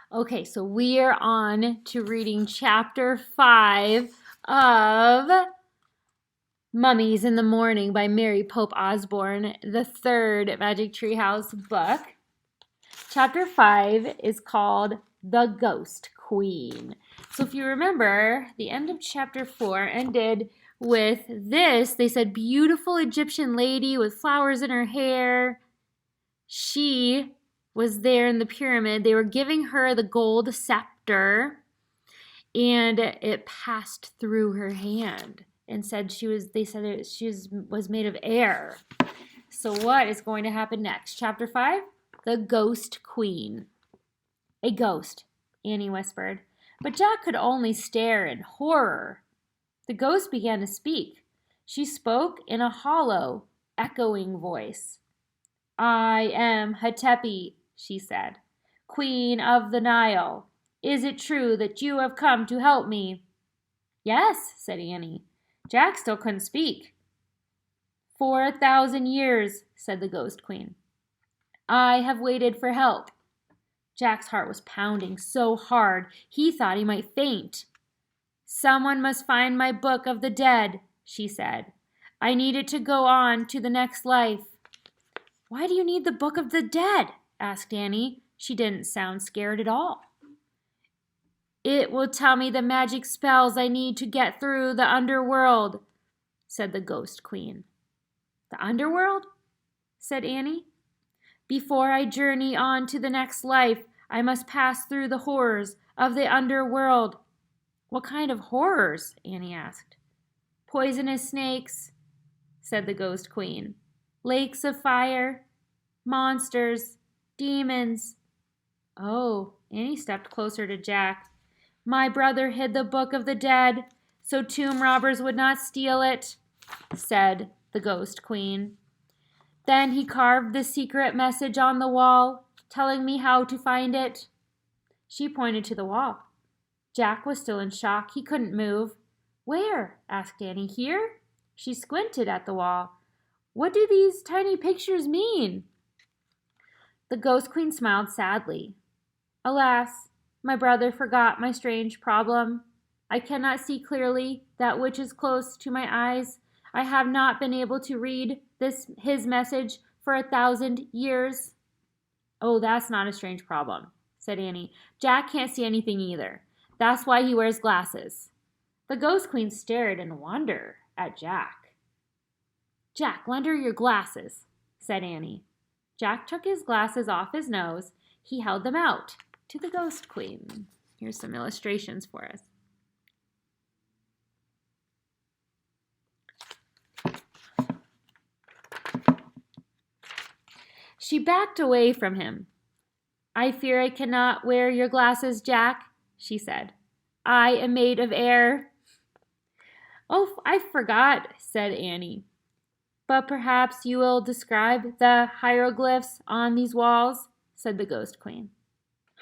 Okay, so we are on to reading chapter 5 of Mummies in the Morning by Mary Pope Osborne, the third Magic Tree House book. Chapter 5 is called The Ghost Queen. So if you remember, the end of chapter 4 ended with this. They said, beautiful Egyptian lady with flowers in her hair. She was there in the pyramid. They were giving her the gold scepter, and it passed through her hand and said she was made of air. So what is going to happen next? Chapter 5, The Ghost Queen. A ghost, Annie whispered, but Jack could only stare in horror. The ghost began to speak. She spoke in a hollow, echoing voice. I am Hatepi, she said, Queen of the Nile. Is it true that you have come to help me? Yes, said Annie. Jack still couldn't speak. For 1,000 years, said the Ghost Queen. I have waited for help. Jack's heart was pounding so hard he thought he might faint. Someone must find my book of the dead, she said. I need it to go on to the next life. Why do you need the book of the dead? Asked Annie. She didn't sound scared at all. It will tell me the magic spells I need to get through the underworld, said the Ghost Queen. The underworld? Said Annie. Before I journey on to the next life, I must pass through the horrors of the underworld. What kind of horrors? Annie asked. Poisonous snakes, said the Ghost Queen. Lakes of fire, monsters, demons. Oh, Annie stepped closer to Jack. My brother hid the book of the dead so tomb robbers would not steal it, said the Ghost Queen. Then he carved the secret message on the wall, telling me how to find it. She pointed to the wall. Jack was still in shock. He couldn't move. Where? Asked Annie. Here? She squinted at the wall. What do these tiny pictures mean? The Ghost Queen smiled sadly. Alas, my brother forgot my strange problem. I cannot see clearly that which is close to my eyes. I have not been able to read his message for 1,000 years. Oh, that's not a strange problem, said Annie. Jack can't see anything either. That's why he wears glasses. The Ghost Queen stared in wonder at Jack. Jack, lend her your glasses, said Annie. Jack took his glasses off his nose. He held them out to the Ghost Queen. Here's some illustrations for us. She backed away from him. I fear I cannot wear your glasses, Jack, she said. I am made of air. Oh, I forgot, said Annie. But perhaps you will describe the hieroglyphs on these walls, said the Ghost Queen.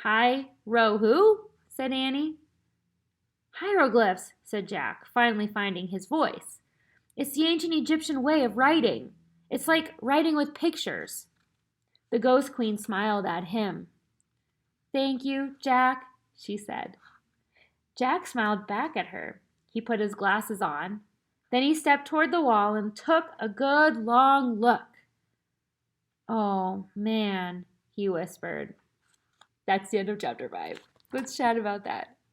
Who? Said Annie. Hieroglyphs, said Jack, finally finding his voice. It's the ancient Egyptian way of writing. It's like writing with pictures. The Ghost Queen smiled at him. Thank you, Jack, she said. Jack smiled back at her. He put his glasses on. Then he stepped toward the wall and took a good long look. Oh, man, he whispered. That's the end of chapter 5. Let's chat about that.